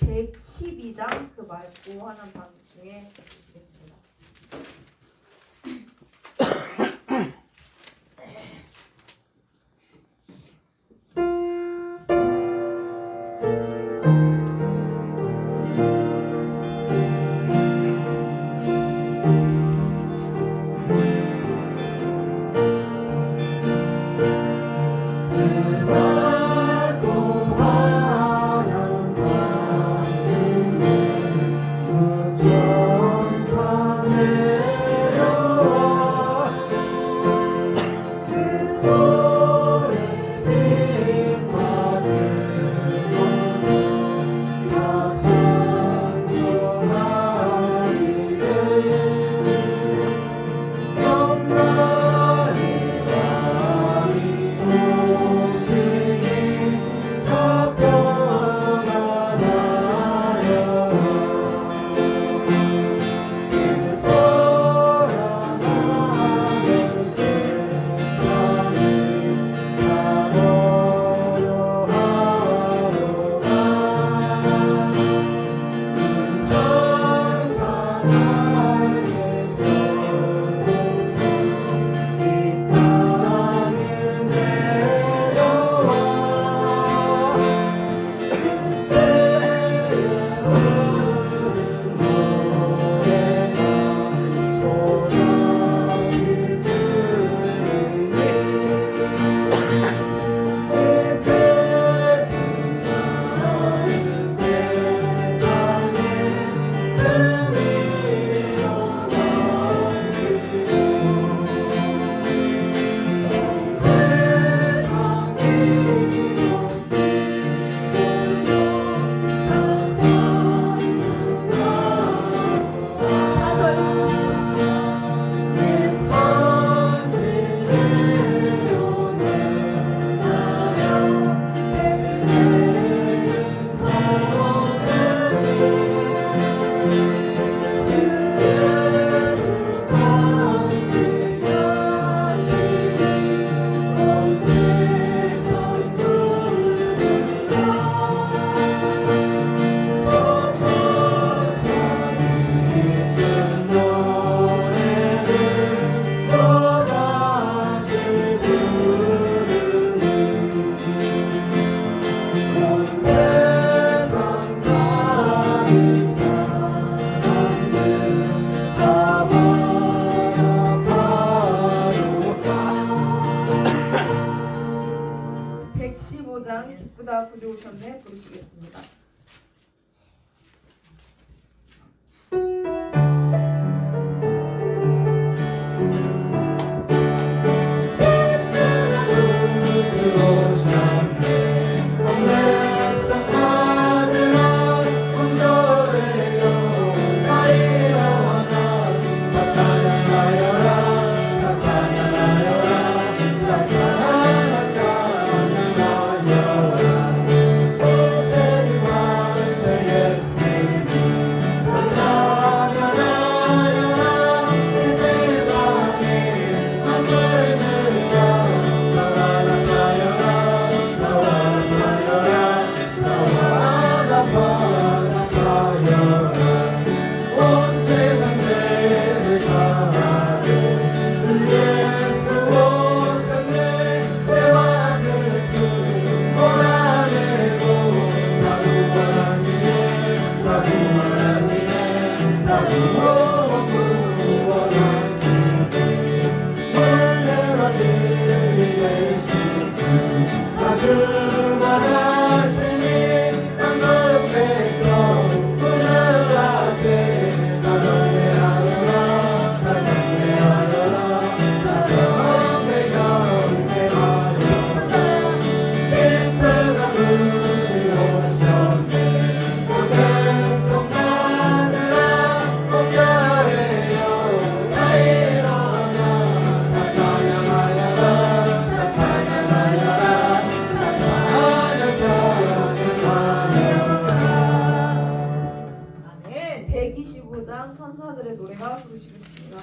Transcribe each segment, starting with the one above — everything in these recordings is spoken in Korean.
112장 그 맑고 하는 밤 중에 보시겠습니다. 기쁘다 구주오셨네 부르시겠습니다. 천사들의 노래가 부르시겠습니다.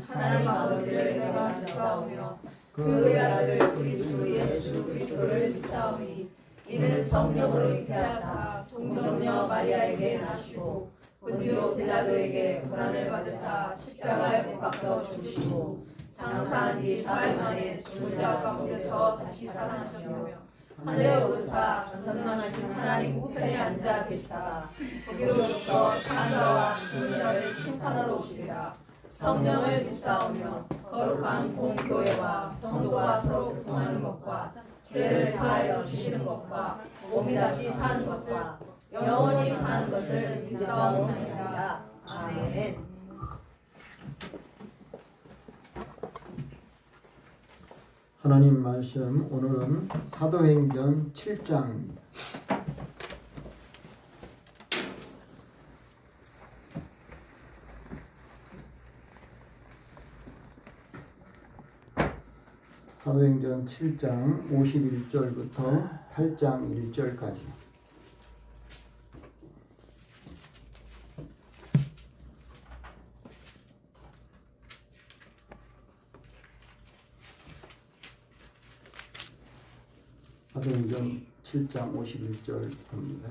하나님 아버지를 내가 믿사오며 그의 아들 우리 주 예수 그리스도를 믿사오니 이는 성령으로 잉태하사 동정녀 마리아에게 나시고 본디오 빌라도에게 고난을 받으사 십자가에 못 박혀 죽으시고 장사한 지 사흘 만에 죽은 자 가운데서 다시 살아나셨으며 하늘에 오르사 전능하신 하나님 우편에 앉아 계시다가 거기로부터 산 자와 죽은 자를 심판하러 오시리라. 성령을 믿사오며 거룩한 공교회와 성도가 서로 교통하는 것과 죄를 사하여 주시는 것과 몸이 다시 사는 것과 영원히 사는 것을 믿사옵나이다. 아멘. 하나님 말씀 오늘은 사도행전 7장입니다. 사도행전 7장 51절부터 8장 1절까지. 사도행전 7장 51절입니다.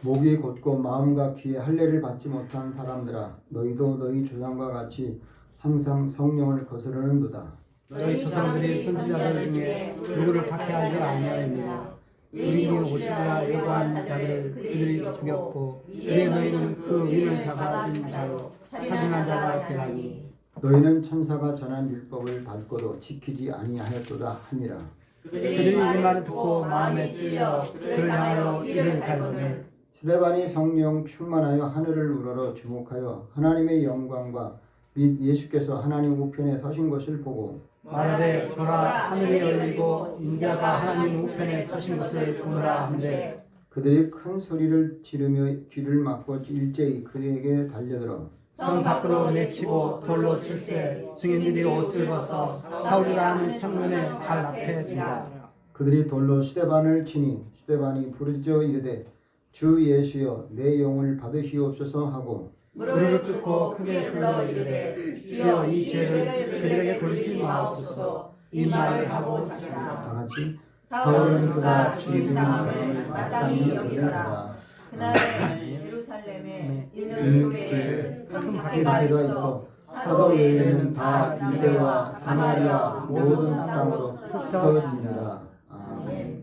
목이 곧고 마음과 귀에 할례를 받지 못한 사람들아, 너희도 너희 조상과 같이 항상 성령을 거스르는도다. 너희 조상들이 선지자들 중에 누구를 박해하지 아니하였느냐. 의인이 오시리라 요구한 자들을 그들이 죽였고 이에 너희는 그 의인을 잡아준 자로 살인한 자가 되나니 너희는 천사가 전한 율법을 받고도 지키지 아니하였도다 하니라. 그들이 이 말을 듣고 마음에 찔려 그를 향하여 이를 갈거늘 스데반이 성령 충만하여 하늘을 우러러 주목하여 하나님의 영광과 및 예수께서 하나님 우편에 서신 것을 보고 말하되 보라 하늘이 열리고 인자가 하나님 우편에 서신 것을 보노라 하는데 그들이 큰 소리를 지르며 귀를 막고 일제히 그에게 달려들어 성 밖으로 내치고 돌로 칠세 증인들이 옷을 벗어 사울이라 하는 청년의 발 앞에 둔다. 그들이 돌로 스데반을 치니 스데반이 부르짖어 이르되 주 예수여 내 영을 받으시옵소서 하고 무릎을 꿇고 크게 불러 이르되 주여 이 죄를 그들에게 돌리지 마옵소서 이 말을 하고 자기라. 다 같이 사울은 그가 죽임당함을 마땅히 여기더라. 그날 예루살렘에 있는 교회에 큰 박해가 있어 사도 외에는 다 유대와 사마리아 모든 땅으로 흩어지니라. 아멘.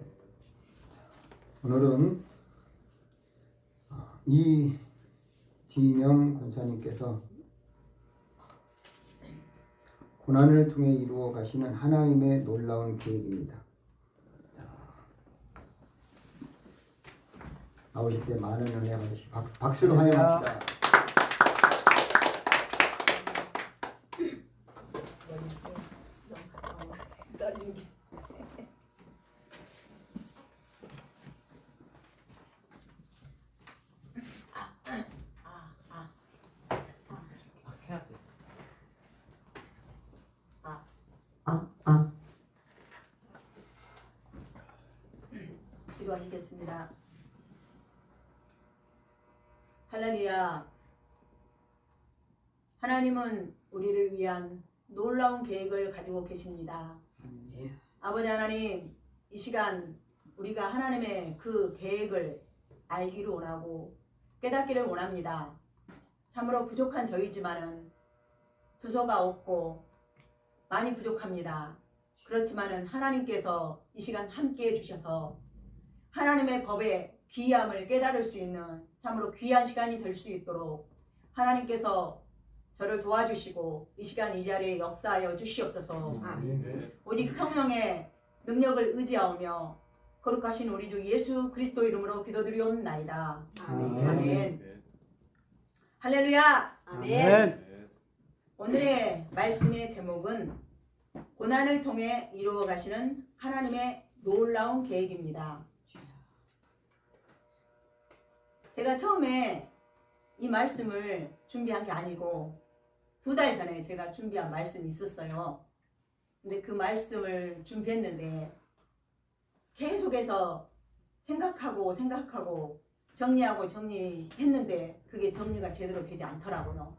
오늘은 이진영 권사님께서 고난을 통해 이루어 가시는 하나님의 놀라운 계획입니다. 나오실 때 많은 은혜 받으시기 박수로 환영합시다. 기도하시겠습니다. 할렐루야. 하나님은 우리를 위한 놀라운 계획을 가지고 계십니다. 아버지 하나님, 이 시간 우리가 하나님의 그 계획을 알기를 원하고 깨닫기를 원합니다. 참으로 부족한 저희지만은 두서가 없고 많이 부족합니다. 그렇지만은 하나님께서 이 시간 함께 해주셔서 하나님의 법의 귀함을 깨달을 수 있는 참으로 귀한 시간이 될 수 있도록 하나님께서 저를 도와주시고 이 시간 이 자리에 역사하여 주시옵소서. 오직 성령의 능력을 의지하오며 거룩하신 우리 주 예수 그리스도 이름으로 기도드리옵나이다. 아멘. 할렐루야. 아멘. 오늘의 말씀의 제목은 고난을 통해 이루어 가시는 하나님의 놀라운 계획입니다. 제가 처음에 이 말씀을 준비한 게 아니고 2달 전에 제가 준비한 말씀이 있었어요. 근데 그 말씀을 준비했는데 계속해서 생각하고 정리하고 정리했는데 그게 정리가 제대로 되지 않더라고요.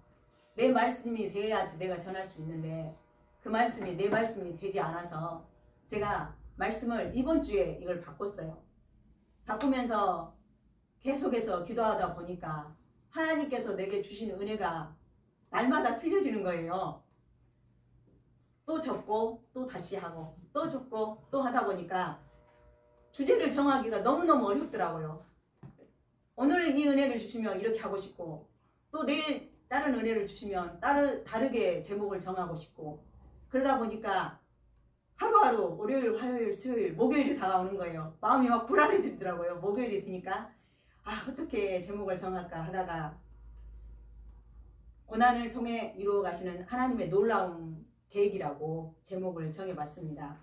내 말씀이 돼야지 내가 전할 수 있는데 그 말씀이 내 말씀이 되지 않아서 제가 말씀을 이번 주에 이걸 바꿨어요. 바꾸면서 계속해서 기도하다 보니까 하나님께서 내게 주신 은혜가 날마다 틀려지는 거예요. 또 적고 또 다시 하고 또 적고 또 하다 보니까 주제를 정하기가 너무너무 어렵더라고요. 오늘 이 은혜를 주시면 이렇게 하고 싶고 또 내일 다른 은혜를 주시면 다르게 제목을 정하고 싶고 그러다 보니까 하루하루 월요일, 화요일, 수요일, 목요일이 다가오는 거예요. 마음이 막 불안해지더라고요. 목요일이 되니까 어떻게 제목을 정할까 하다가 고난을 통해 이루어 가시는 하나님의 놀라운 계획이라고 제목을 정해봤습니다.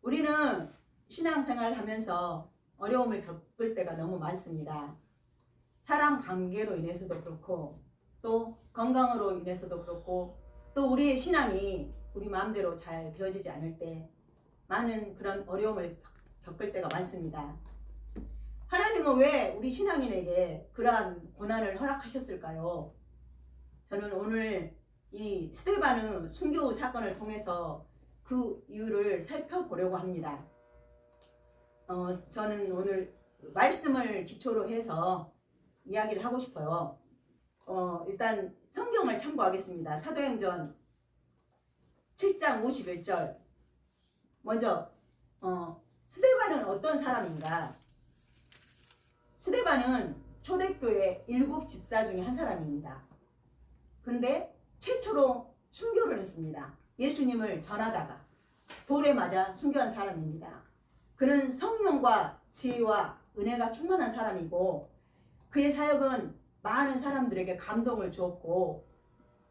우리는 신앙생활을 하면서 어려움을 겪을 때가 너무 많습니다. 사람 관계로 인해서도 그렇고 또 건강으로 인해서도 그렇고 또 우리의 신앙이 우리 마음대로 잘 되어지지 않을 때 많은 그런 어려움을 겪을 때가 많습니다. 하나님은 왜 우리 신앙인에게 그러한 고난을 허락하셨을까요? 저는 오늘 이 스데반의 순교 사건을 통해서 그 이유를 살펴보려고 합니다. 저는 오늘 말씀을 기초로 해서 이야기를 하고 싶어요. 일단 성경을 참고하겠습니다. 사도행전 7장 51절. 먼저 스데반은 어떤 사람인가? 스데반은 초대교회 7 집사 중에 한 사람입니다. 그런데 최초로 순교를 했습니다. 예수님을 전하다가 돌에 맞아 순교한 사람입니다. 그는 성령과 지혜와 은혜가 충만한 사람이고 그의 사역은 많은 사람들에게 감동을 주었고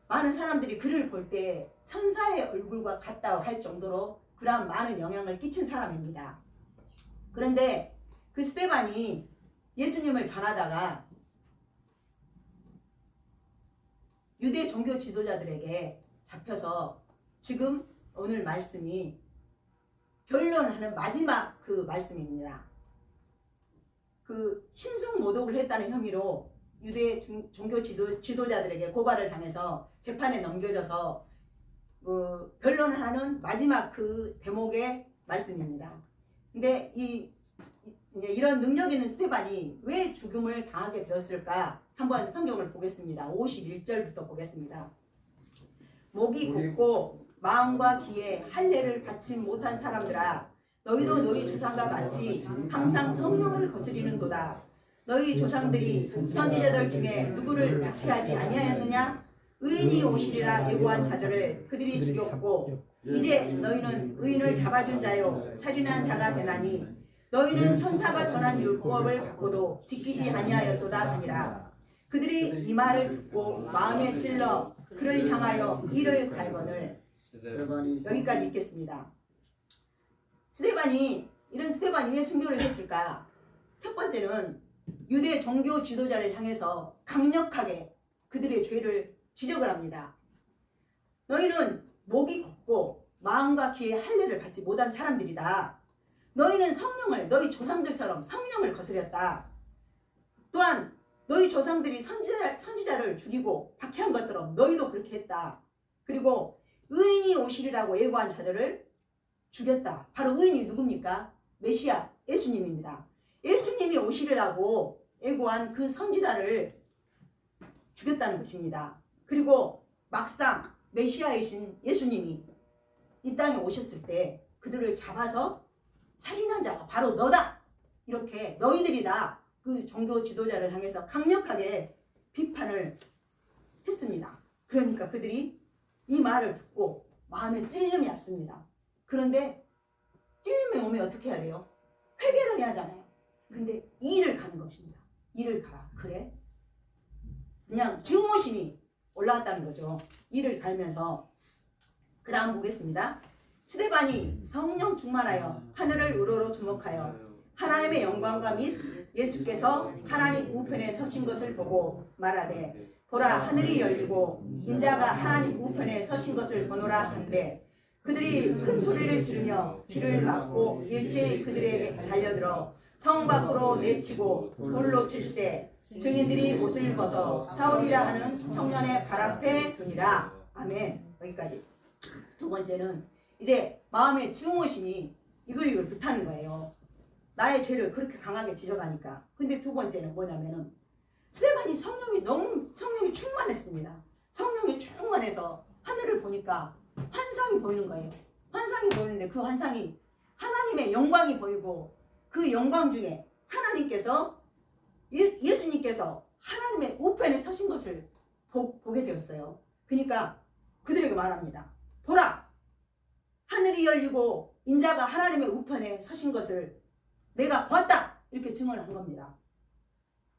많은 사람들이 그를 볼 때 천사의 얼굴과 같다 할 정도로 그러한 많은 영향을 끼친 사람입니다. 그런데 그 스데반이 예수님을 전하다가 유대 종교 지도자들에게 잡혀서 지금 오늘 말씀이 변론하는 마지막 그 말씀입니다. 그 신성 모독을 했다는 혐의로 유대 종교 지도자들에게 고발을 당해서 재판에 넘겨져서 변론을 하는 마지막 그 대목의 말씀입니다. 근데 이런 능력 있는 스데반이 왜 죽음을 당하게 되었을까? 한번 성경을 보겠습니다. 51절부터 보겠습니다. 목이 곧고 마음과 귀에 할례를 받지 못한 사람들아, 너희도 너희 조상과 같이 항상 성령을 거스리는도다. 너희 조상들이 선지자들 중에 누구를 박해하지 아니하였느냐? 의인이 오시리라 예고한 자들을 그들이 죽였고 이제 너희는 의인을 잡아준 자요 살인한 자가 되나니 너희는 천사가 전한 율법을 받고도 지키지 아니하였도다 하니라. 그들이 이 말을 듣고 마음에 찔러 그를 향하여 이를 갈거늘. 여기까지 읽겠습니다. 이런 스데반이 왜 순교를 했을까? 첫 번째는 유대 종교 지도자를 향해서 강력하게 그들의 죄를 지적을 합니다. 너희는 목이 곱고 마음과 귀에 할례를 받지 못한 사람들이다. 너희는 성령을 너희 조상들처럼 성령을 거스렸다. 또한 너희 조상들이 선지자를 죽이고 박해한 것처럼 너희도 그렇게 했다. 그리고 의인이 오시리라고 예고한 자들을 죽였다. 바로 의인이 누굽니까? 메시아 예수님입니다. 예수님이 오시리라고 예고한 그 선지자를 죽였다는 것입니다. 그리고 막상 메시아이신 예수님이 이 땅에 오셨을 때 그들을 잡아서 살인한 자가 바로 너다. 이렇게 너희들이다. 그 종교 지도자를 향해서 강력하게 비판을 했습니다. 그러니까 그들이 이 말을 듣고 마음에 찔림이 왔습니다. 그런데 찔림이 오면 어떻게 해야 돼요? 회개를 해야 하잖아요. 근데 이를 가는 것입니다. 이를 가라. 그래? 그냥 증오심이 올라왔다는 거죠. 이를 갈면서 그 다음 보겠습니다. 스데반이 성령 충만하여 하늘을 우러러 주목하여 하나님의 영광과 및 예수께서 하나님 우편에 서신 것을 보고 말하되 보라 하늘이 열리고 인자가 하나님 우편에 서신 것을 보노라 한데 그들이 큰 소리를 지르며 귀를 막고 일제히 그들에게 달려들어 성 밖으로 내치고 돌로 칠세 증인들이 옷을 벗어 사울이라 하는 청년의 발 앞에 두니라. 아멘. 여기까지. 두 번째는 이제 마음에 증오심이 이걸 못하는 거예요. 나의 죄를 그렇게 강하게 지적하니까. 근데 두 번째는 뭐냐면은 스데반이 성령이 충만했습니다. 성령이 충만해서 하늘을 보니까 환상이 보이는 거예요. 환상이 보이는데 그 환상이 하나님의 영광이 보이고 그 영광 중에 하나님께서 예수님께서 하나님의 우편에 서신 것을 보게 되었어요. 그러니까 그들에게 말합니다. 보라! 하늘이 열리고 인자가 하나님의 우편에 서신 것을 내가 봤다! 이렇게 증언을 한 겁니다.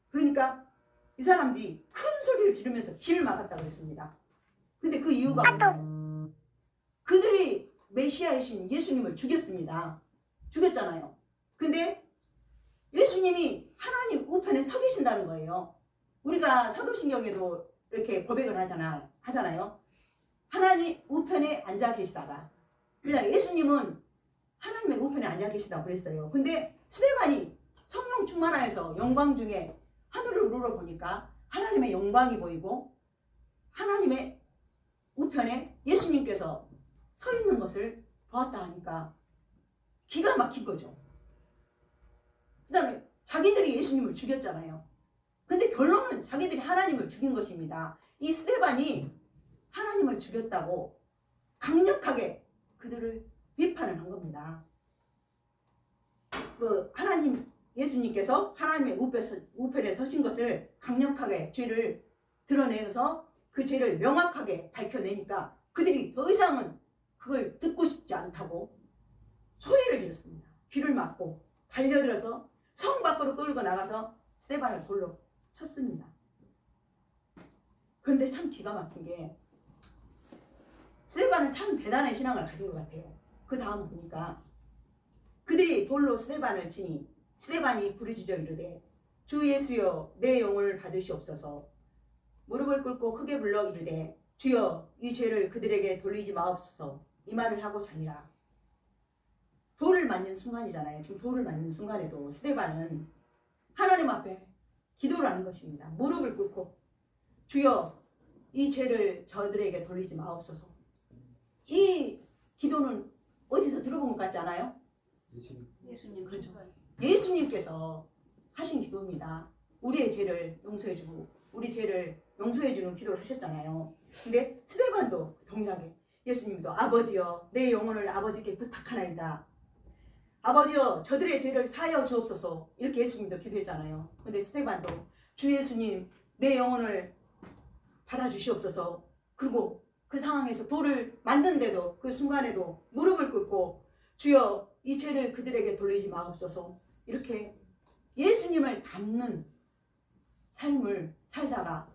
그러니까 이 사람들이 큰 소리를 지르면서 길을 막았다고 했습니다. 근데 그 이유가 뭐냐면 그들이 메시아이신 예수님을 죽였습니다. 죽였잖아요. 근데 예수님이 하나님 우편에 서 계신다는 거예요. 우리가 사도신경에도 이렇게 고백을 하잖아요. 하나님 우편에 앉아 계시다가 그냥 예수님은 하나님의 우편에 앉아 계시다고 그랬어요. 근데 스데반이 성령 충만하여서 영광 중에 하늘을 우러러보니까 하나님의 영광이 보이고 하나님의 우편에 예수님께서 서 있는 것을 보았다 하니까 기가 막힌 거죠. 그다음에 자기들이 예수님을 죽였잖아요. 근데 결론은 자기들이 하나님을 죽인 것입니다. 이 스데반이 하나님을 죽였다고 강력하게 그들을 비판을 한 겁니다. 예수님께서 하나님의 우편에 서신 것을 강력하게 죄를 드러내서 그 죄를 명확하게 밝혀내니까 그들이 더 이상은 그걸 듣고 싶지 않다고 소리를 지르습니다. 귀를 막고 달려들어서 성 밖으로 끌고 나가서 스데반을 돌로 쳤습니다. 그런데 참 기가 막힌 게 스데반은 참 대단한 신앙을 가진 것 같아요. 그 다음 보니까 그들이 돌로 스데반을 치니 스데반이 부르짖어 이르되 주 예수여 내 영을 받으시옵소서. 무릎을 꿇고 크게 불러 이르되 주여 이 죄를 그들에게 돌리지 마옵소서. 이 말을 하고 자니라. 돌을 맞는 순간이잖아요. 지금 돌을 맞는 순간에도 스데반은 하나님 앞에 기도를 하는 것입니다. 무릎을 꿇고 주여 이 죄를 저들에게 돌리지 마옵소서. 이 기도는 어디서 들어본 것 같지 않아요? 예수님. 그렇죠. 예수님께서 하신 기도입니다. 우리의 죄를 용서해주고 우리 죄를 용서해주는 기도를 하셨잖아요. 근데 스데반도 동일하게 예수님도 아버지여 내 영혼을 아버지께 부탁하나이다. 아버지여 저들의 죄를 사하여 주옵소서. 이렇게 예수님도 기도했잖아요. 근데 스데반도 주 예수님 내 영혼을 받아주시옵소서. 그리고 그 상황에서 돌을 맞는데도 그 순간에도 무릎을 꿇고 주여 이 죄를 그들에게 돌리지 마옵소서. 이렇게 예수님을 닮는 삶을 살다가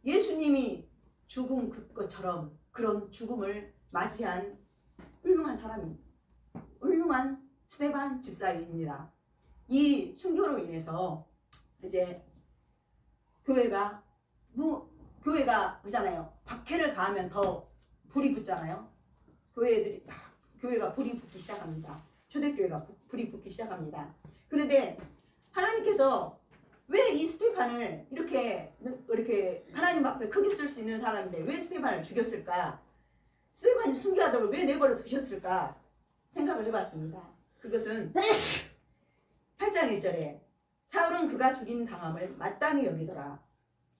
예수님이 죽은 것처럼 그런 죽음을 맞이한 훌륭한 사람입니다. 훌륭한 스데반 집사입니다. 이 순교로 인해서 이제 교회가 그잖아요. 박해를 가하면 더 불이 붙잖아요. 교회가 불이 붙기 시작합니다. 초대교회가 불이 붙기 시작합니다. 그런데 하나님께서 왜 이 스데반을 이렇게 하나님 앞에 크게 쓸 수 있는 사람인데 왜 스데반을 죽였을까? 스데반이 순교하도록 왜 내버려 두셨을까? 생각을 해봤습니다. 그것은 8장 1절에 사울은 그가 죽임 당함을 마땅히 여기더라.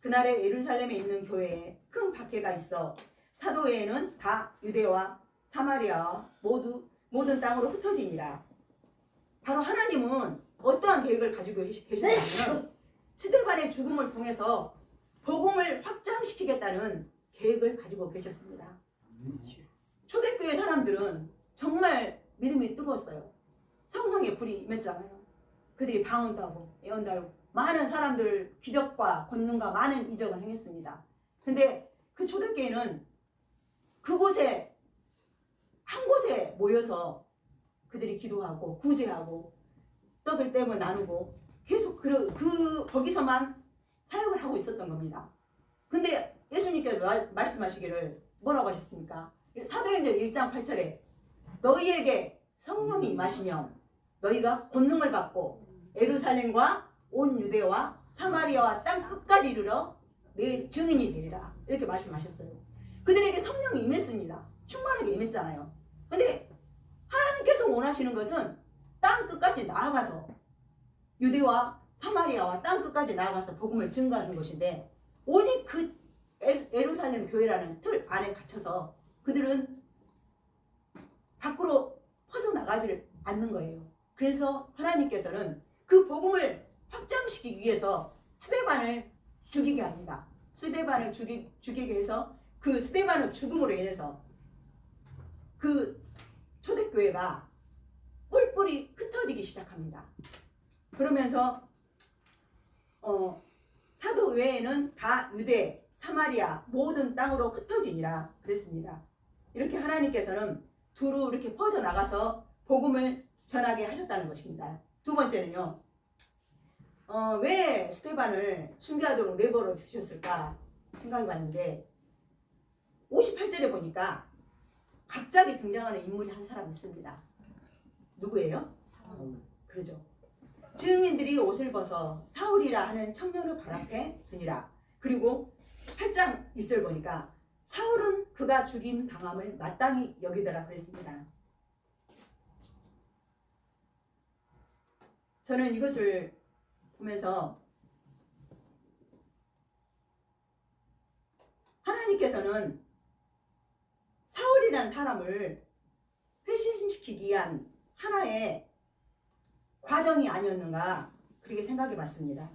그날에 예루살렘에 있는 교회에 큰 박해가 있어 사도 외에는 다 유대와 사마리아와 모든 땅으로 흩어지니라. 바로 하나님은 어떠한 계획을 가지고 계셨냐면 스데반의 죽음을 통해서 복음을 확장시키겠다는 계획을 가지고 계셨습니다. 초대교회 사람들은 정말 믿음이 뜨거웠어요. 성령의 불이 임했잖아요. 그들이 방언도 하고 예언도 하고 많은 사람들 기적과 권능과 많은 이적을 행했습니다. 근데 그 초대교회는 그곳에 한 곳에 모여서 그들이 기도하고 구제하고 떡을 떼며 나누고 계속 거기서만 사역을 하고 있었던 겁니다. 근데 예수님께서 말씀하시기를 뭐라고 하셨습니까? 사도행전 1장 8절에 너희에게 성령이 임하시면 너희가 권능을 받고 예루살렘과 온 유대와 사마리아와 땅 끝까지 이르러 내 증인이 되리라. 이렇게 말씀하셨어요. 그들에게 성령이 임했습니다. 충만하게 임했잖아요. 근데 하나님께서 원하시는 것은 땅 끝까지 나아가서 유대와 사마리아와 땅 끝까지 나아가서 복음을 증거하는 것인데 오직 그 예루살렘 교회라는 틀 안에 갇혀서 그들은 밖으로 퍼져나가지를 않는 거예요. 그래서 하나님께서는 그 복음을 확장시키기 위해서 스데반을 죽이게 합니다. 스데반을 죽이게 해서 그 스데반의 죽음으로 인해서 그 초대교회가 뿔뿔이 흩어지기 시작합니다. 그러면서 사도 외에는 다 유대, 사마리아 모든 땅으로 흩어지니라 그랬습니다. 이렇게 하나님께서는 두루 이렇게 퍼져나가서 복음을 전하게 하셨다는 것입니다. 두 번째는요. 왜 스데반을 순교하도록 내버려 두셨을까 생각해 봤는데 58절에 보니까 갑자기 등장하는 인물이 한 사람 있습니다. 누구예요? 그러죠. 증인들이 옷을 벗어 사울이라 하는 청년의 발 앞에 두니라. 그리고 8장 1절 보니까 사울은 그가 죽임 당함을 마땅히 여기더라 그랬습니다. 저는 이것을 보면서 하나님께서는 사울이라는 사람을 회심시키기 위한 하나의 과정이 아니었는가 그렇게 생각해 봤습니다.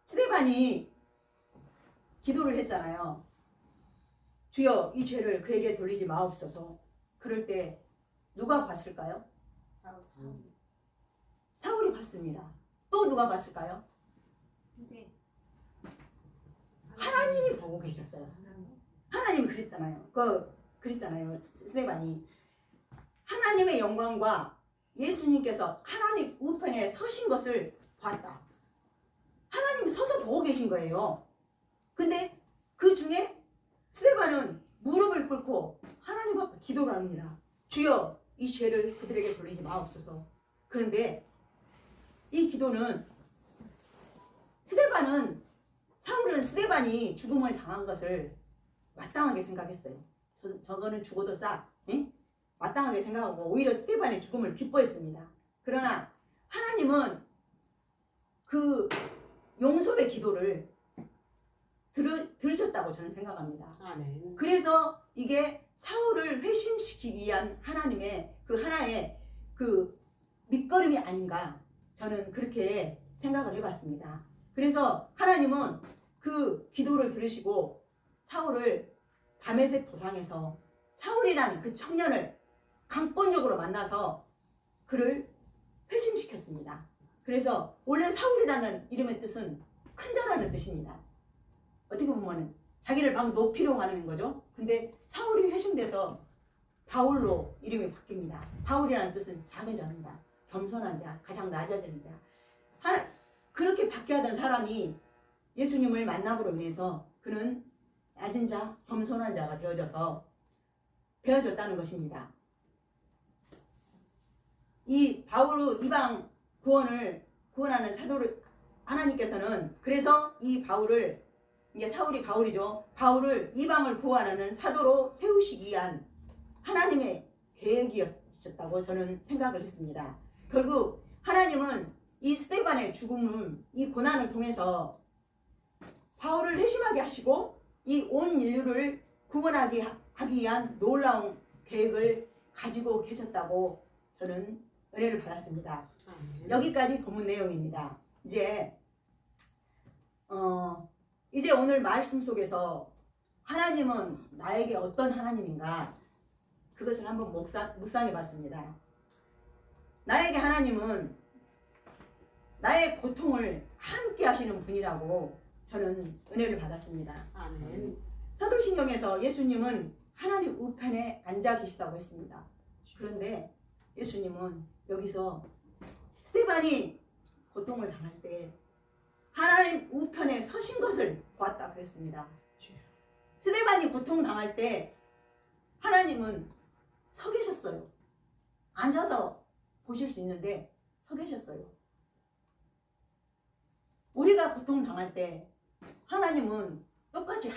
스데반이 기도를 했잖아요. 주여 이 죄를 그에게 돌리지 마옵소서. 그럴 때 누가 봤을까요? 사울이 봤습니다. 또 누가 봤을까요? 하나님이 보고 계셨어요. 하나님이 그랬잖아요. 그랬잖아요. 스데반이 하나님의 영광과 예수님께서 하나님 우편에 서신 것을 봤다. 하나님이 서서 보고 계신 거예요. 근데 그 중에 스데반은 무릎을 꿇고 하나님 앞에 기도를 합니다. 주여 이 죄를 그들에게 돌리지 마옵소서. 그런데 이 기도는 사울은 스데반이 죽음을 당한 것을 마땅하게 생각했어요. 저거는 죽어도 마땅하게 생각하고 오히려 스데반의 죽음을 기뻐했습니다. 그러나 하나님은 그 용서의 기도를 들으셨다고 저는 생각합니다. 그래서 이게 사울을 회심시키기 위한 하나님의 그 하나의 그 밑거름이 아닌가 저는 그렇게 생각을 해봤습니다. 그래서 하나님은 그 기도를 들으시고 사울을 다메섹 도상에서 사울이라는 그 청년을 강권적으로 만나서 그를 회심시켰습니다. 그래서 원래 사울이라는 이름의 뜻은 큰 자라는 뜻입니다. 어떻게 보면 자기를 막 높이려고 하는 거죠. 근데 사울이 회심돼서 바울로 이름이 바뀝니다. 바울이라는 뜻은 작은 자입니다. 겸손한 자, 가장 낮아지는 자. 그렇게 받게 하던 사람이 예수님을 만남으로 인해서 그는 낮은 자, 겸손한 자가 되어졌다는 것입니다. 이 바울의 이방 구원하는 사도를 하나님께서는 그래서 이 바울을 이게 사울이 바울이죠. 바울을 이방을 구원하는 사도로 세우시기 위한 하나님의 계획이었다고 저는 생각을 했습니다. 결국 하나님은 이 스데반의 죽음을 이 고난을 통해서 바울을 회심하게 하시고 이 온 인류를 구원하기 위한 놀라운 계획을 가지고 계셨다고 저는 은혜를 받았습니다. 여기까지 본문 내용입니다. 이제 오늘 말씀 속에서 하나님은 나에게 어떤 하나님인가 그것을 한번 묵상해 봤습니다. 나에게 하나님은 나의 고통을 함께 하시는 분이라고 저는 은혜를 받았습니다. 아멘. 사도신경에서 예수님은 하나님 우편에 앉아 계시다고 했습니다. 그런데 예수님은 여기서 스데반이 고통을 당할 때 하나님 우편에 서신 것을 보았다 그랬습니다. 스데반이 고통당할 때 하나님은 서 계셨어요. 앉아서 보실 수 있는데 서 계셨어요. 우리가 고통당할 때 하나님은 똑같이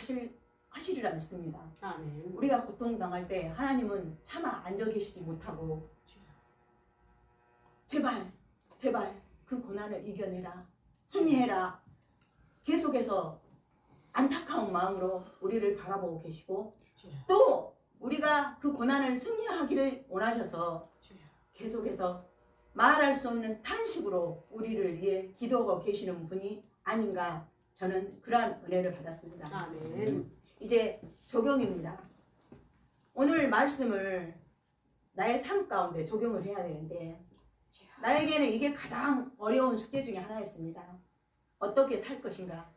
하시리라 믿습니다. 아멘. 우리가 고통당할 때 하나님은 차마 앉아 계시지 못하고 제발 그 고난을 이겨내라, 승리해라, 계속해서 안타까운 마음으로 우리를 바라보고 계시고 또 우리가 그 고난을 승리하기를 원하셔서 계속해서 말할 수 없는 탄식으로 우리를 위해 기도하고 계시는 분이 아닌가, 저는 그러한 은혜를 받았습니다. 아멘. 이제 적용입니다. 오늘 말씀을 나의 삶 가운데 적용을 해야 되는데 나에게는 이게 가장 어려운 숙제 중에 하나였습니다. 어떻게 살 것인가.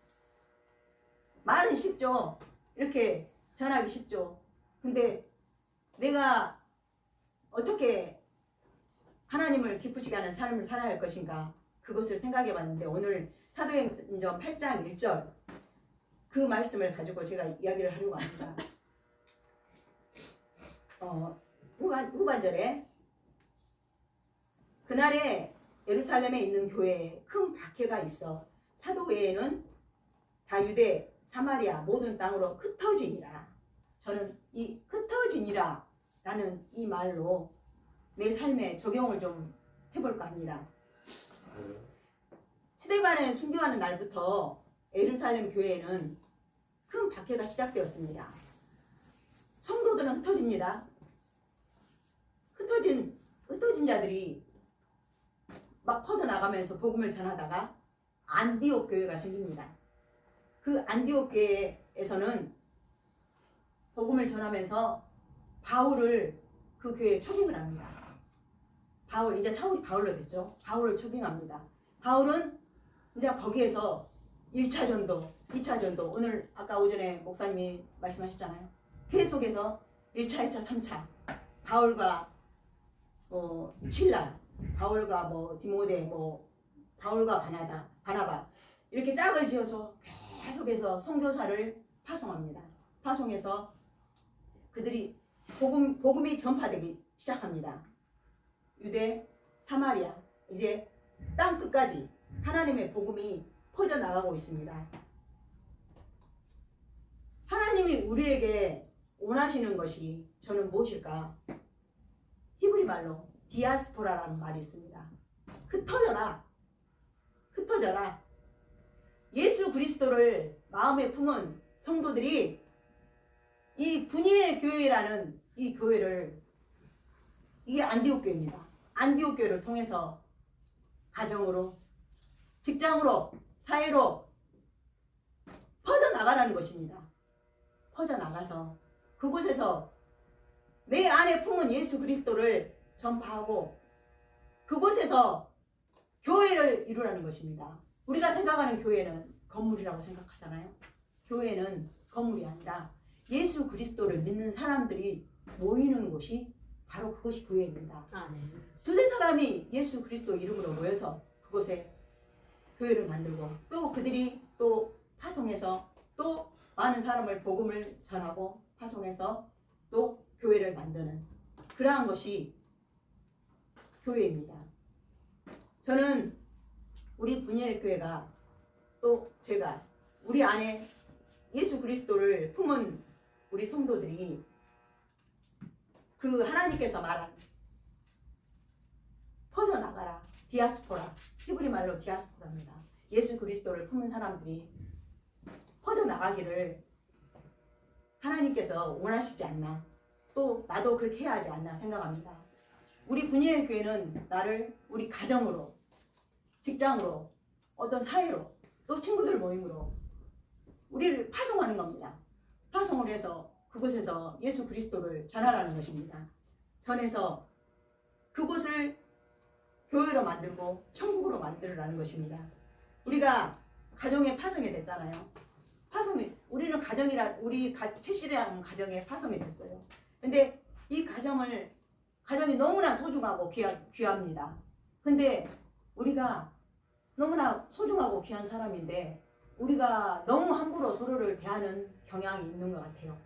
말은 쉽죠. 이렇게 전하기 쉽죠. 근데 내가 어떻게 하나님을 기쁘시게 하는 삶을 살아야 할 것인가, 그것을 생각해 봤는데 오늘 사도행전 8장 1절 그 말씀을 가지고 제가 이야기를 하려고 합니다. 후반절에 그날에 예루살렘에 있는 교회에 큰 박해가 있어 사도 외에는 다 유대, 사마리아 모든 땅으로 흩어지니라. 저는 이 흩어지니라 라는 이 말로 내 삶에 적용을 좀 해볼까 합니다. 스데반에 순교하는 날부터 예루살렘 교회에는 큰 박해가 시작되었습니다. 성도들은 흩어집니다. 흩어진 자들이 막 퍼져나가면서 복음을 전하다가 안디옥 교회가 생깁니다. 그 안디옥 교회에서는 복음을 전하면서 바울을 그 교회에 초빙을 합니다. 이제 사울이 바울로 됐죠. 바울을 초빙합니다. 바울은 이제 거기에서 1차 전도, 2차 전도, 오늘 아까 오전에 목사님이 말씀하셨잖아요. 계속해서 1차, 2차, 3차 바울과 실라, 바울과 디모데, 바울과 바나바 이렇게 짝을 지어서 계속해서 선교사를 파송합니다. 파송해서 그들이 복음이 전파되기 시작합니다. 유대, 사마리아, 이제 땅 끝까지 하나님의 복음이 퍼져나가고 있습니다. 하나님이 우리에게 원하시는 것이 저는 무엇일까? 히브리 말로 디아스포라라는 말이 있습니다. 흩어져라. 예수 그리스도를 마음에 품은 성도들이 이 분이엘 교회라는 이 교회를, 이게 안디옥 교회입니다. 안디옥 교회를 통해서 가정으로, 직장으로, 사회로 퍼져나가라는 것입니다. 퍼져나가서 그곳에서 내 안에 품은 예수 그리스도를 전파하고 그곳에서 교회를 이루라는 것입니다. 우리가 생각하는 교회는 건물이라고 생각하잖아요. 교회는 건물이 아니라 예수 그리스도를 믿는 사람들이 모이는 곳이 바로 그것이 교회입니다. 아멘. 두세 사람이 예수 그리스도 이름으로 모여서 그곳에 교회를 만들고 또 그들이 또 파송해서 또 많은 사람을 복음을 전하고 파송해서 또 교회를 만드는 그러한 것이 교회입니다. 저는 우리 분이엘 교회가 또 제가 우리 안에 예수 그리스도를 품은 우리 성도들이 그 하나님께서 말한 퍼져나가라, 디아스포라, 히브리 말로 디아스포라입니다. 예수 그리스도를 품은 사람들이 퍼져나가기를 하나님께서 원하시지 않나, 또 나도 그렇게 해야 하지 않나 생각합니다. 우리 분이엘 교회는 나를 우리 가정으로, 직장으로, 어떤 사회로, 또 친구들 모임으로 우리를 파송하는 겁니다. 파송을 해서 그곳에서 예수 그리스도를 전하라는 것입니다. 전해서 그곳을 교회로 만들고 천국으로 만들으라는 것입니다. 우리가 가정에 파송이 됐잖아요. 우리는 우리 채실이라는 가정에 파송이 됐어요. 근데 이 가정이 너무나 소중하고 귀합니다. 근데 우리가 너무나 소중하고 귀한 사람인데 우리가 너무 함부로 서로를 대하는 경향이 있는 것 같아요.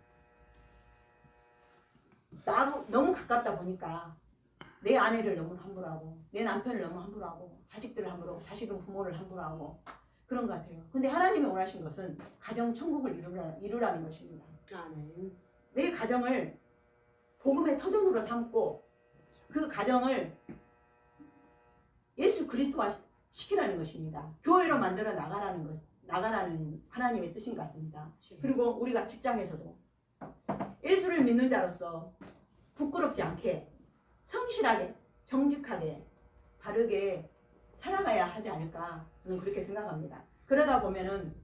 너무 가깝다 보니까 내 아내를 너무 함부로 하고 내 남편을 너무 함부로 하고 자식들을 함부로 하고 자식은 부모를 함부로 하고 그런 것 같아요. 근데 하나님이 원하신 것은 가정 천국을 이루라는 것입니다. 아멘. 내 가정을 복음의 터전으로 삼고 그 가정을 예수 그리스도화 시키라는 것입니다. 교회로 만들어 나가라는 하나님의 뜻인 것 같습니다. 그리고 우리가 직장에서도 예수를 믿는 자로서 부끄럽지 않게 성실하게 정직하게 바르게 살아가야 하지 않을까 저는 그렇게 생각합니다. 그러다 보면은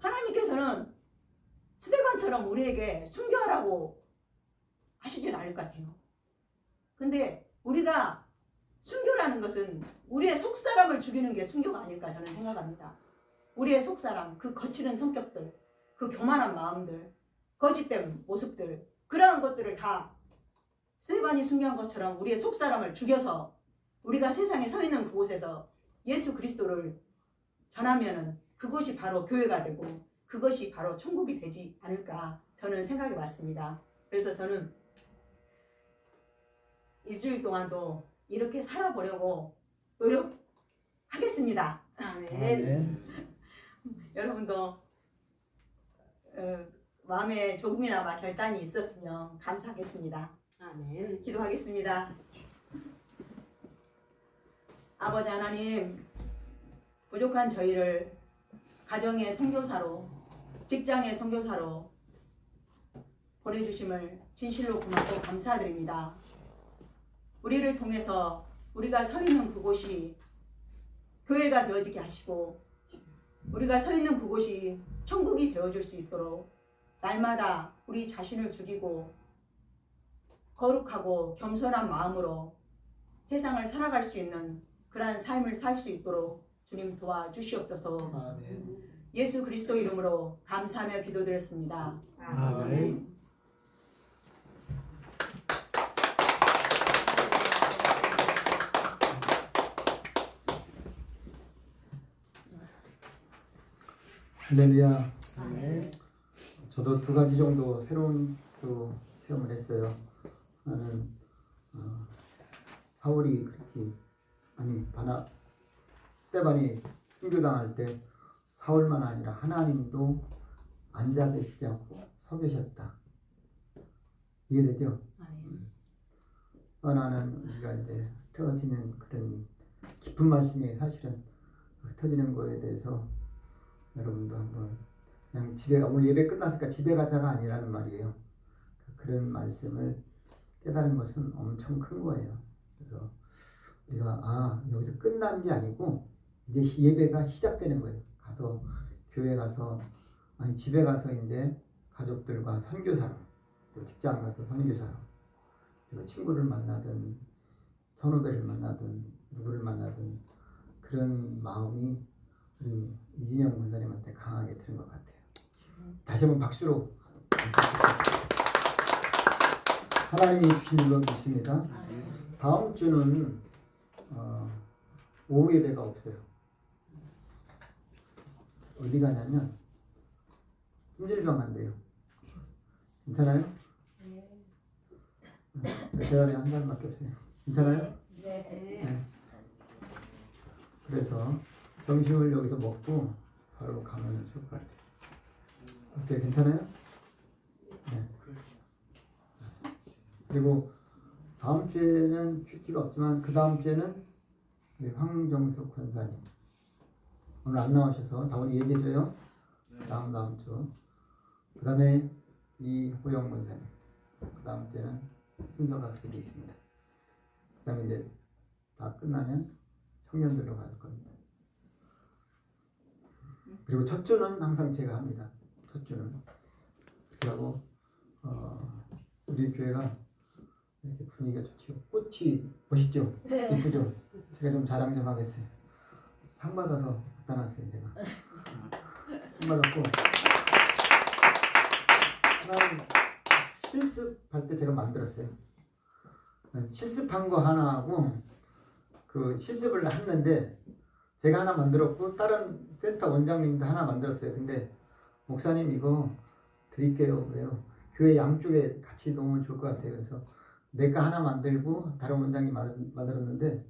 하나님께서는 스데반처럼 우리에게 순교하라고 하시진 않을 것 같아요. 근데 우리가 순교라는 것은 우리의 속사람을 죽이는 게 순교가 아닐까 저는 생각합니다. 우리의 속사람, 그 거칠은 성격들, 그 교만한 마음들, 거짓된 모습들, 그러한 것들을 다 스데반이 순교한 것처럼 우리의 속사람을 죽여서 우리가 세상에 서 있는 그곳에서 예수 그리스도를 전하면은 그것이 바로 교회가 되고 그것이 바로 천국이 되지 않을까 저는 생각해 봤습니다. 그래서 저는 일주일 동안도 이렇게 살아보려고 노력하겠습니다. 아멘. 여러분도 마음에 조금이나마 결단이 있었으면 감사하겠습니다. 아멘. 기도하겠습니다. 아버지 하나님, 부족한 저희를 가정의 선교사로, 직장의 선교사로 보내주심을 진실로 고맙고 감사드립니다. 우리를 통해서 우리가 서 있는 그곳이 교회가 되어지게 하시고 우리가 서 있는 그곳이 천국이 되어줄 수 있도록 날마다 우리 자신을 죽이고 거룩하고 겸손한 마음으로 세상을 살아갈 수 있는 그러한 삶을 살 수 있도록 주님 도와주시옵소서. 아멘. 예수 그리스도 이름으로 감사하며 기도드렸습니다. 아멘. 할렐루야. 아멘. 저도 두 가지 정도 새로운 그 체험을 했어요. 하나는 사울이 그렇게 스데반이 순교당할 때 사울만 아니라 하나님도 앉아 계시지 않고 서 계셨다. 이해되죠? 또 하나는 우리가 이제 흩어지는 그런 깊은 말씀이 사실은 흩어지는 거에 대해서 여러분도 한번 그냥 오늘 예배 끝났으니까 집에 가자가 아니라는 말이에요. 그런 말씀을 깨달은 것은 엄청 큰 거예요. 그래서 우리가 여기서 끝난 게 아니고 이제 예배가 시작되는 거예요. 교회 가서 집에 가서 이제 가족들과 선교사로, 또 직장 가서 선교사로, 그리고 친구를 만나든 선후배를 만나든 누구를 만나든 그런 마음이 우리 이진영 권사님한테 강하게 들은 것 같아요. 다시 한번 박수로 하나님이 주신 일로 믿습니다. 다음 주는 오후 예배가 없어요. 어디 가냐면 찜질방 간대요. 괜찮아요? 대답이 한 사람밖에 없어요. 괜찮아요? 네. 그래서 점심을 여기서 먹고 바로 가면 좋을 것 같아요. 어때요? 괜찮아요? 네. 그리고 다음 주에는 큐티가 없지만 그 다음 주에는 우리 황정숙 권사님 오늘 안 나오셔서 다음 얘기해줘요. 다음 주. 그 다음에 이호영 권사님. 그 다음 주에는 순서가 그렇게 되어 있습니다. 그 다음에 이제 다 끝나면 청년들로 갈 겁니다. 그리고 첫 주는 항상 제가 합니다. 첫 주는. 그리고 우리 교회가 이렇게 분위기가 좋죠. 꽃이 멋있죠? 네. 이쁘죠? 제가 좀 자랑 좀 하겠어요. 상 받아서 갖다 놨어요, 제가. 상 받았고 하나는 실습할 때 제가 만들었어요. 실습한 거 하나 하고 그 실습을 했는데 제가 하나 만들었고 다른 센터 원장님도 하나 만들었어요. 근데 목사님 이거 드릴게요. 왜요? 교회 양쪽에 같이 놓으면 좋을 것 같아요. 그래서 내가 하나 만들고 다른 원장이 만들었는데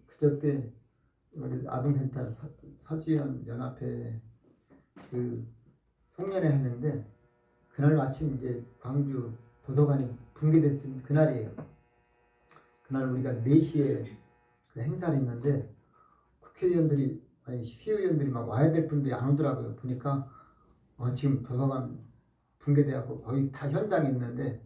그저께 우리 아동센터 서지연 연합회 그 송년회 했는데 그날 마침 이제 광주 도서관이 붕괴됐은 그날이에요. 그날 우리가 4시에 그 행사를 했는데 국회의원들이 아니 시의원들이 막 와야 될 분들이 안 오더라고요. 보니까 지금 도서관 붕괴돼갖고 거의 다 현장에 있는데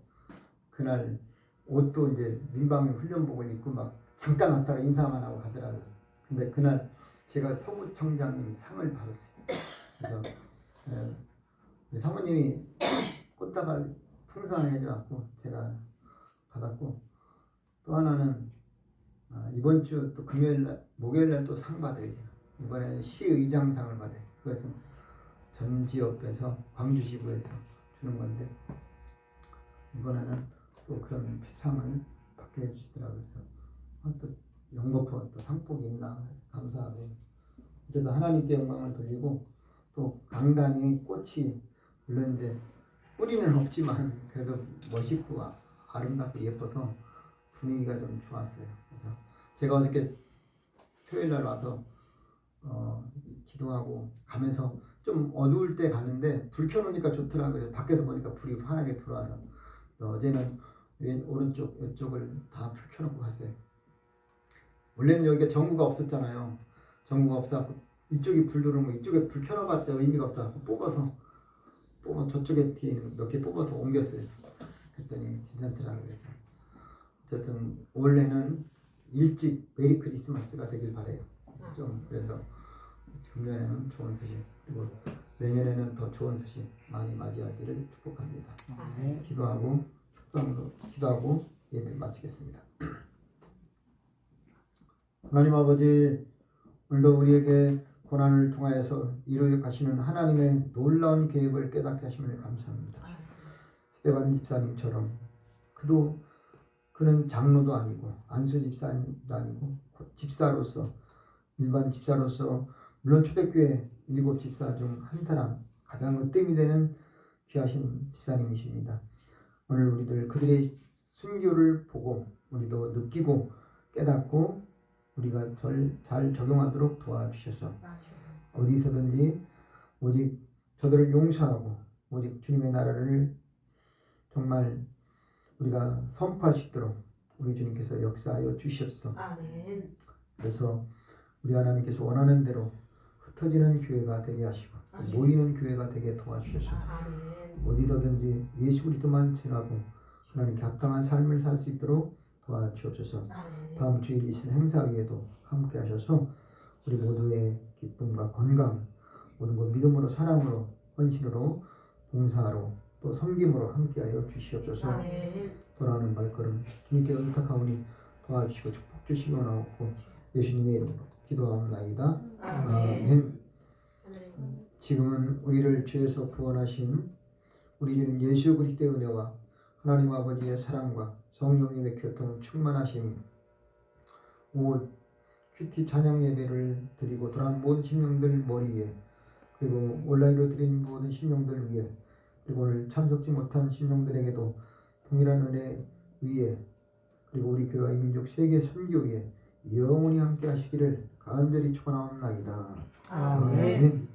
그날 옷도 이제 민방위 훈련복을 입고 막 잠깐 왔다가 인사만 하고 가더라고요. 근데 그날 제가 서구청장님 상을 받았어요. 그래서 우리 사모님이 꽃다발 풍성하게 해줘갖고 제가 받았고 또 하나는 이번 주 또 목요일날 또 상 받아요. 이번에는 시의장상을 받아요. 그것은 전 지역에서 광주시구에서 주는 건데 이번에는 또 그런 표창을 받게 해주시더라고요. 그래서 또 영거포 또 상복이 있나 감사하고 그래서 하나님께 영광을 돌리고 또 강단이 꽃이 물론 이제 뿌리는 없지만 그래도 멋있고 아름답고 예뻐서 분위기가 좀 좋았어요. 그래서 제가 어저께 토요일날 와서 기도하고 가면서 좀 어두울 때 가는데 불 켜놓으니까 좋더라고요. 밖에서 보니까 불이 환하게 들어와서 어제는 오른쪽 이쪽을 다 불 켜놓고 갔어요. 원래는 여기가 전구가 없었잖아요. 전구가 없어갖고 이쪽이 불 들어오면 이쪽에 불 켜놔봤자 의미가 없어갖고 뽑아서 저쪽에 뒤에 몇 개 뽑아서 옮겼어요. 그랬더니 괜찮더라고요. 그래서 어쨌든 올해는 일찍 메리 크리스마스가 되길 바래요. 좀 그래서 금년에는 좋은 소식 그리고 내년에는 더 좋은 소식 많이 맞이하기를 축복합니다. 기도하고 축도함으로 기도하고 예배 마치겠습니다. 하나님 아버지 오늘도 우리에게 고난을 통하여서 이루어 가시는 하나님의 놀라운 계획을 깨닫게 하심을 감사합니다. 스데반 집사님처럼 그는 장로도 아니고 안수 집사님도 아니고 집사로서 일반 집사로서 물론 초대교회 7 집사 중 한 사람 가장 으뜸이 되는 귀하신 집사님이십니다. 오늘 우리들 그들의 순교를 보고 우리도 느끼고 깨닫고 우리가 잘 적용하도록 도와주셔서 어디서든지 오직 저들을 용서하고 오직 주님의 나라를 정말 우리가 선포할 수 있도록 우리 주님께서 역사하여 주시옵소서. 아멘. 그래서 우리 하나님께서 원하는 대로 흩어지는 교회가 되게 하시고 모이는 교회가 되게 도와주셔서 아멘. 어디서든지 예수 그리스도만 전하고 하나님께 합당한 삶을 살 수 있도록 도와주옵소서. 아멘. 다음 주일 있을 행사 위에도 함께 하셔서 우리 모두의 기쁨과 건강 모든 것 믿음으로 사랑으로 헌신으로 봉사로 또 섬김으로 함께하여 주시옵소서. 아멘. 돌아오는 발걸음 주님께 의탁하오니 도와주시고 축복 주시기 원하옵고 예수님의 이름으로 기도하옵나이다. 아멘. 지금은 우리를 죄에서 구원하신 우리 주님 예수 그리스도의 은혜와 하나님 아버지의 사랑과 성령님의 교통 충만하심이 오 큐티 찬양 예배를 드리고 돌아온 모든 심령들 머리 위에 그리고 온라인으로 드린 모든 심령들 위에 그리고 오늘 참석지 못한 심령들에게도 동일한 은혜 위에 그리고 우리 교회와 이민족 세계 선교 위에 영원히 함께 하시기를 간절히 축원하옵나이다. 아멘. 아멘.